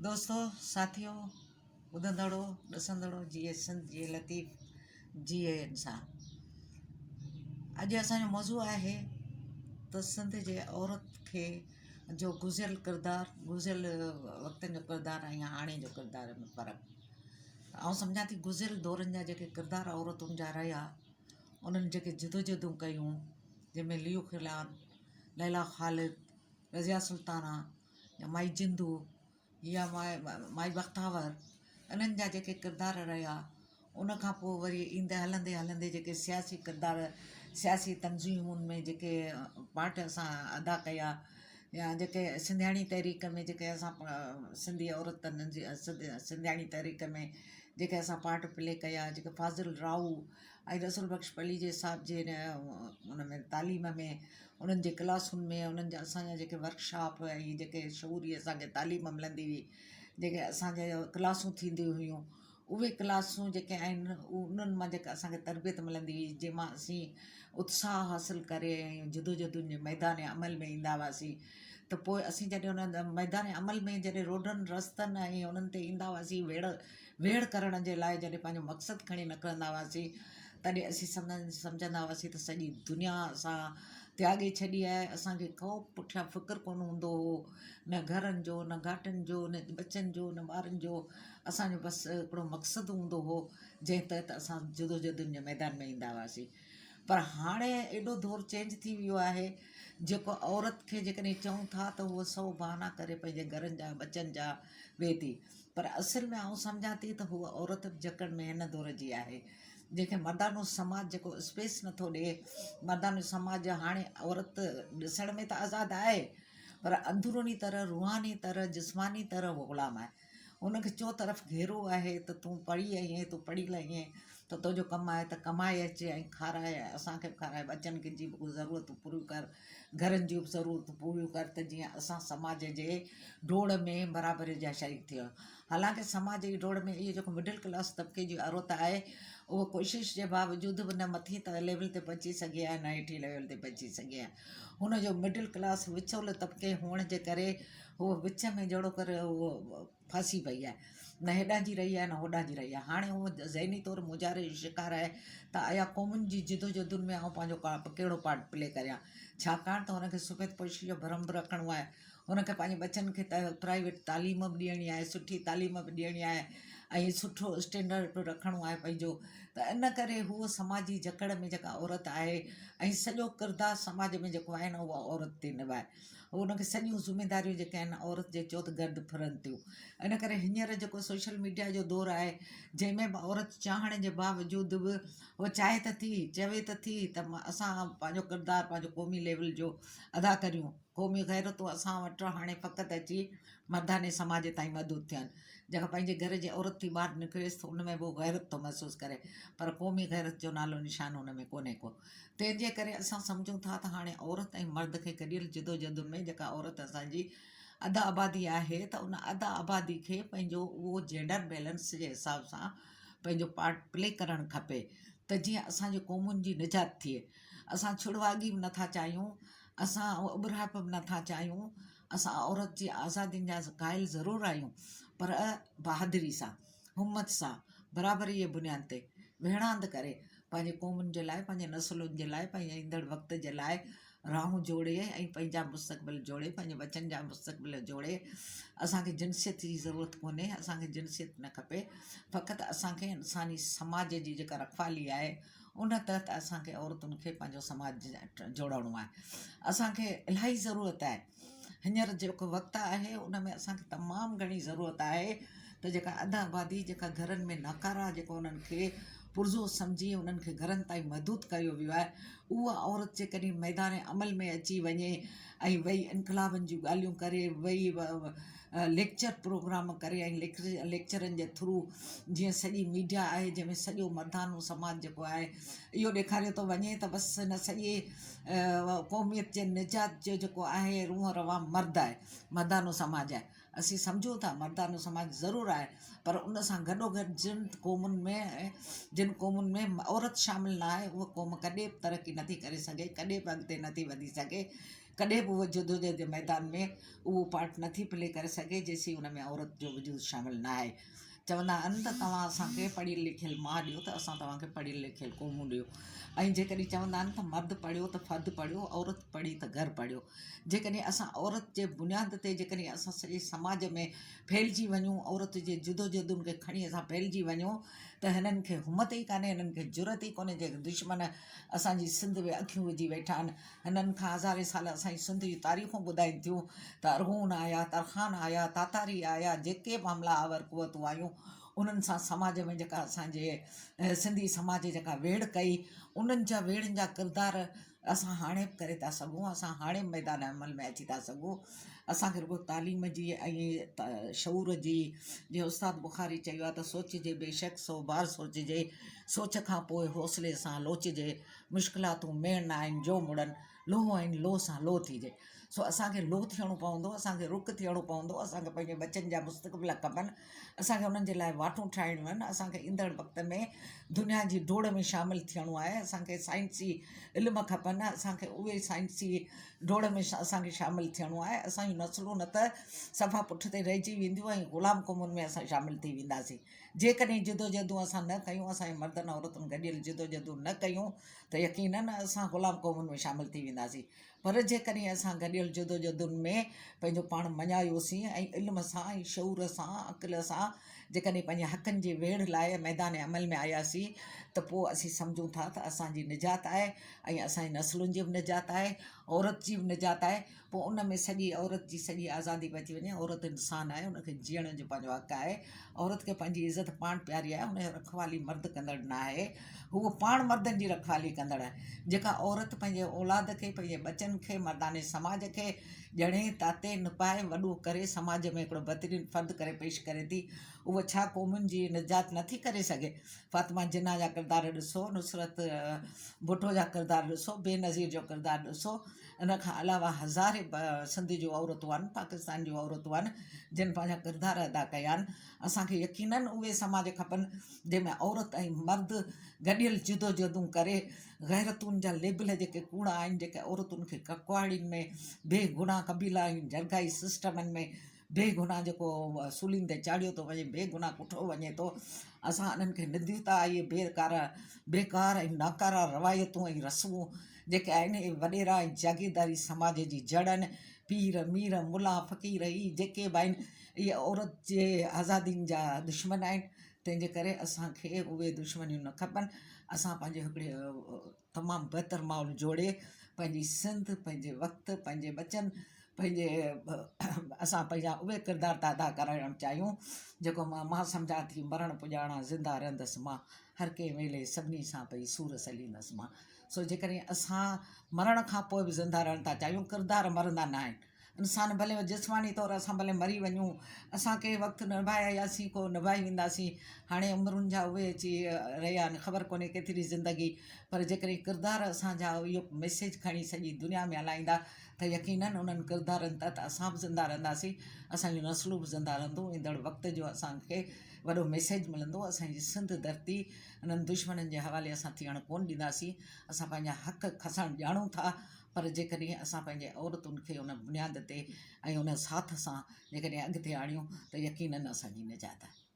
दोस्तों साथियों ॿुधंदड़ो ॾिसंदड़ो जीए सिंध जीए लतीफ़ जीए इंसान। अॼु असांजो मौज़ू आहे त सिंध जे औरत खे जो गुज़िरियल किरदारु गुज़िरियल वक़्तनि जो किरदारु ऐं हाणे जो किरदार में फ़र्क़ु। आउं सम्झां थी गुज़िरियल दौरनि जा जेके किरदार औरतुनि जा रहिया, उन्हनि जेके जिदोजहदूं कयूं, जंहिंमें लियो ख़िलान, लैला ख़ालिद, रज़िया सुल्ताना या माई जिंदू या माई बख्तावर, इन्हनि जा जेके किरदार रहिया, उन खां पोइ वरी ईंदे हलंदे हलंदे जेके सियासी किरदार सियासी तंज़ीमुनि में जेके पार्ट असां अदा कया, या जेके सिंधियाणी तहरीक में जेके असां सिंधी औरतनि जी सिंधियाणी तहरीक में जेके असां पार्ट प्ले कया, जेके फाज़िल राऊ ऐं रसूल बख़्श पली जे साहिब जे उन में तालीम में, उन्हनि जे क्लासुनि में, उन्हनि जा असांजा जेके वर्कशॉप ऐं जेके शऊरी असांखे तालीम मिलंदी हुई, जेके असांजे क्लासूं थींदियूं हुयूं, उहे क्लासूं जेके आहिनि उन्हनि मां जेका असांखे तरबियत मिलंदी हुई, जंहिंमां असीं उत्साह हासिलु करे ऐं जिदोजहदुनि जे मैदान अमल में ईंदा हुआसीं। त पोइ असीं जॾहिं उन मैदान अमल में जॾहिं रोडनि रस्तनि ऐं उन्हनि ते ईंदा हुआसीं वेड़ करण जे लाइ, जॾहिं पंहिंजो मक़सदु खणी निकिरंदा हुआसीं, तॾहिं असीं सम्झंदा हुआसीं त सॼी दुनिया असां त्यागे छॾी आहे। असांखे को पुठियां फ़िक्रु कोन हूंदो हो, न घरनि जो, न घाटनि जो, न बचनि जो, न ॿारनि जो। असांजो बसि हिकिड़ो मक़सदु हूंदो हो, जंहिं तहत असां जिदोजहदुनि जे मैदान में ईंदा हुआसीं। पर हाणे एॾो दौरु चेंज थी वियो आहे, जेको औरत खे जेकॾहिं चऊं था त उहो 100 बहाना करे पंहिंजे घरनि जा बचनि जा वेहे थी। पर असुल में आउं सम्झां थी त हूअ औरत जकड़ में हिन दौर जी आहे, जंहिंखे मर्दानो समाज जेको स्पेस नथो ॾिए। मर्दानो समाज हाणे औरत ॾिसण में त आज़ादु आहे, पर अंदरूनी तरह, रूहानी तरह, जिस्मानी तरह उहो ग़ुलाम आहे। उनखे चो तरफ़ घेरो आहे त तूं पढ़ी आई आहीं, तूं पढ़ी आई आहीं, त तुंहिंजो कमु आहे त कमाए अचे ऐं खाराए, असांखे बि खाराए, बचनि खे जी बि ज़रूरतूं पूरियूं कर, घरनि जूं बि ज़रूरतूं पूरियूं कर, त जीअं असां समाज जे डोड़ में बराबरी जा शरीक थी विया। हालांकि समाज जी डोड़ में इहो जेको मिडिल क्लास तबिके जी औरत आहे, उहो कोशिशि जे बावजूदि बि न मथीं त लेवल ते पहुची सघे आहे, न हेठी लेवल ते पहुची सघे आहे। हुनजो मिडिल क्लास विचोले तबिके हुअण जे करे उहो विच में जहिड़ो करे उहो फासी पई आहे, न हेॾां जी रही आहे न होॾां जी रही आहे। हाणे उहो ज़हनी तौरु मुजारे जो शिकार आहे त आया क़ौमुनि जी जिदोजहदुनि में आउं पंहिंजो कहिड़ो पार्ट प्ले करियां, छाकाणि त हुनखे सुफ़ेद पोशी जो भरम बि रखिणो आहे, हुनखे पंहिंजे बचनि खे त प्राइवेट तालीम बि ॾियणी आहे, सुठी तालीम बि ॾियणी आहे, ऐं सुठो स्टैंडर्ड बि रखिणो आहे पंहिंजो। त इन करे हूअ समाजी जकड़ में जेका औरत आहे ऐं सॼो किरदारु समाज में जेको आहे न, उहा औरत थी निभाए। उनखे सॼियूं ज़िमेदारियूं जेके आहिनि औरत जे चो त गॾु फिरनि थियूं। इन करे हींअर जेको सोशल मीडिया जो दौरु आहे, जंहिंमें बि औरत चाहण जे बावजूदि बि उहा चाहे त थी, चवे त थी त असां पंहिंजो किरदारु पंहिंजो क़ौमी लेवल जो अदा करियूं। क़ौमी गैरतूं असां वटि हाणे फ़क़ति अची मर्दाने समाज ताईं महदूदु थियनि। जेका पंहिंजे घर जी औरत थी ॿाहिरि निकिरेसि त उन में उहो गैरत थो महसूसु करे, पर क़ौमी गैरत जो नालो निशान हुन में कोन्हे को। तंहिंजे करे असां सम्झूं था त हाणे औरत ऐं मर्द खे गॾियल जिदोजहदुनि में जेका औरत असांजी अदा आबादी आहे, त उन अदा आबादी खे पंहिंजो उहो जेंडर बैलेंस जे हिसाब सां पंहिंजो पार्ट प्ले करणु खपे, त जीअं असांजी क़ौमुनि जी निजात थिए। असां छुड़वागी बि नथा चाहियूं, असां उॿराहट बि नथा चाहियूं, असां औरत जी आज़ादियुनि जा क़ाइल ज़रूरु आहियूं, पर बहादुरी सां, हिमत सां, बराबरी जे बुनियाद ते विहणांद करे पंहिंजे क़ौमुनि जे लाइ, पंहिंजे नसुलुनि जे लाइ, पंहिंजे ईंदड़ वक़्त जे लाइ राहूं जोड़े ऐं पंहिंजा मुस्तक़बिल जोड़े, पंहिंजे बचनि जा मुस्तक़बिल जोड़े। असांखे जिनसियत जी ज़रूरत कोन्हे, असांखे जिनसियत न खपे, फ़क़ति असांखे इंसानी समाज जी जेका रखवाली आहे उन तहत असांखे औरतुनि खे पंहिंजो समाज जोड़णो आहे। असांखे इलाही ज़रूरत आहे, हींअर जेको वक़्तु आहे उन में असांखे तमामु घणी ज़रूरत आहे त जेका अदा आबादी जेका घरनि में नकारा जेको उन्हनि खे पुर्ज़ो सम्झी उन्हनि खे घरनि ताईं महदूदु कयो वियो आहे, उहा औरत जेकॾहिं मैदान अमल में अची वञे ऐं वेही इनकलाबनि जूं ॻाल्हियूं करे, वेही लेक्चर प्रोग्राम करे ऐं लेक्चरनि जे थ्रू, जीअं सॼी मीडिया आहे जंहिंमें सॼो मर्दानो समाज जेको आहे इहो ॾेखारियो थो वञे त बसि हिन सॼे क़ौमियत जे निजात जो जेको आहे रूह रवां मर्द आहे, मर्दानो समाज आहे। असीं सम्झूं था मर्दानो समाज ज़रूरु आहे, पर उन सां गॾोगॾु जिन क़ौमुनि में औरत शामिलु न आहे, उहा क़ौम कॾहिं बि तरक़ी नथी करे सघे, कॾहिं बि अॻिते नथी वधी सघे। कॾहिं बि उहो जदोजहद जे मैदान में उहो पार्ट नथी प्ले करे सघे जेसीं उन में औरत जो वजूद शामिलु न आहे। चवंदा आहिनि त तव्हां असांखे पढ़ियल लिखियल माउ ॾियो त असां तव्हांखे पढ़ियल लिखियल क़ौमूं ॾियो। ऐं जेकॾहिं चवंदा आहिनि त मर्द पढ़ियो त फ़र्द पढ़ियो, औरत पढ़ी त घर पढ़ियो। जेकॾहिं असां औरत जे बुनियाद ते जेकॾहिं असां सॼे समाज में फैलिजी वञूं, औरत जे जिदोजहदुनि खे खणी असां फैलिजी वञूं त हिननि खे हिमत ई कान्हे, हिननि खे जुरत ई कोन्हे। जेके दुश्मन असांजी सिंध में अखियूं विझी वेठा आहिनि, हिननि खां हज़ारे साल असांजी सिंध जी तारीख़ूं ॿुधाइनि थियूं त अरगून आया, तरखान आया, तातारी आया, जेके बि हमला आवर कुवतूं आयूं उन्हनि सां समाज में जेका असांजे सिंधी समाज जेका वेड़ कई, उन्हनि जा वेड़नि जा किरदार असां हाणे बि करे था सघूं। असां हाणे मैदान अमल में अची था सघूं। असांखे रुगो तालीम जी ऐं शऊर जी, जीअं उस्ताद बुखारी चयो आहे त सोचिजे बेशक 100 बार सोचिजे, सोच खां पोइ हौसले सां लोचिजे, मुश्किलातूं मेण न आहिनि जो मुड़नि, लोह आहिनि लोह सां लोह थीजे। सो असांखे लोह थियणो पवंदो, असांखे रुख थियणो पवंदो, असांखे पंहिंजे बचनि जा मुस्तक़बिल खपनि, असांखे उन्हनि जे लाइ वाटूं ठाहिणियूं आहिनि, असांखे ईंदड़ वक़्त में दुनिया जी डोड़ में शामिलु थियणो आहे। असांखे साइंसी इल्म खपनि, असांखे उहे साइंसी डोड़ में असांखे शामिलु थियणो आहे। असांजूं नसलूं न त सफ़ा पुठिते रहिजी वेंदियूं ऐं ग़ुलाम क़ौमुनि में असां शामिलु थी वेंदासीं। जेकॾहिं जिदोजहदूं असां न कयूं, असांजे मर्दनि औरतुनि गॾियल जिदोजहदूं न कयूं त यकीनन असां ग़ुलाम क़ौमुनि में शामिलु थी वेंदासीं। पर जेकॾहिं असां गॾियल जिदोजहदुनि में पंहिंजो पाण मञायोसीं ऐं इल्म सां ऐं शऊर सां अक़िल सां जेकॾहिं पंहिंजे हक़नि जे वेड़ लाइ मैदान अमल में आयासीं त पोइ असीं सम्झूं था त असांजी निजात आहे ऐं असांजी नसलुनि जी बि निजात आहे, औरत जी बि निजात आहे। पोइ उन में सॼी औरत जी सॼी आज़ादी बची वञे। औरत इंसानु आहे, उनखे जीअण जो पंहिंजो हक़ु आहे। औरत खे पंहिंजी इज़त पाण प्यारी आहे, उनजी रखवाली मर्द कंदड़ न आहे, हूअ पाण मर्दनि जी रखवाली कंदड़ आहे। जेका औरत पंहिंजे औलाद खे, पंहिंजे बचनि खे, मर्दाने समाज खे ॼणे ताते निपाए वॾो करे समाज में हिकिड़ो बहितरीनु फ़र्द करे पेश करे थी, उहा छा क़ौमुनि जी निजात नथी करे सघे? फ़ातिमा जिन्ना जा किरदार ॾिसो, नुसरत भुट्टो जा किरदार ॾिसो, बेनज़ीर जो किरदार ॾिसो। इन खां अलावा हज़ारे सिंध जूं औरतूं आहिनि, पाकिस्तान जूं औरतूं आहिनि जिन पंहिंजा किरदार अदा कया आहिनि। असांखे यकीनन उहे समाज खपनि जंहिंमें औरत ऐं मर्द गॾियल जिदोजहदूं करे ग़ैरतुनि जा लेबल जेके कूड़ा आहिनि, जेके औरतुनि खे ककवाड़ियुनि में बेगुनाह कबीला ऐं जरगाई सिस्टमनि में बेगुनाह जेको सूलीनि ते चाढ़ियो थो वञे, बेगुनाह कुठो वञे थो, असां उन्हनि खे निंदियूं था। इहे बेकार ऐं नाकारा रवायतूं ऐं रस्मूं जेके आहिनि, इहे वॾेरा ऐं जागीरदारी समाज जी जड़ आहिनि। पीर मीर मुला फ़क़ीर ई जेके बि आहिनि, इहे औरत जे आज़ादियुनि जा दुश्मन आहिनि। तंहिंजे करे असांखे उहे दुश्मनियूं न खपनि। असां पंहिंजे हिकिड़े तमामु बहितर माहौल जोड़े पंहिंजी सिंध, पंहिंजे वक़्तु, पंहिंजे बचनि, पंहिंजे असां पंहिंजा उहे किरदार था अदा करणु चाहियूं जेको मां सम्झां थी मरण पुॼाणा ज़िंदा रहंदसि मां, हर कंहिं वेले सभिनी सां पई सूर सलींदसि मां। सो जेकॾहिं असां मरण खां पोइ बि ज़िंदा रहण था चाहियूं, किरदार मरंदा न आहिनि। इंसानु भले जिस्मानी तौरु असां भले मरी वञूं, असां कंहिं वक़्तु निभाए आयासीं, को निभाए वेंदासीं, हाणे उमिरि जा उहे अची रहिया आहिनि, ख़बर कोन्हे केतिरी ज़िंदगी। पर जेकॾहिं किरदार असांजा इहो मैसेज खणी सॼी दुनिया में हलाईंदा त यकीनन उन्हनि किरदारनि त असां बि ज़िंदा रहंदासीं, असांजूं नसलूं बि ज़िंदा रहंदियूं। ईंदड़ वक़्त जो असांखे वॾो मैसेज मिलंदो। असांजी सिंध धरती उन्हनि दुश्मननि जे हवाले असां थियणु कोन ॾींदासीं। असां पंहिंजा हक़ खसणु ॼाणूं था, पर जेकॾहिं असां पंहिंजे औरतुनि खे उन बुनियाद ते ऐं उन साथ सां जेकॾहिं अॻिते आणियूं त यकीनन असांजी निजात आहे।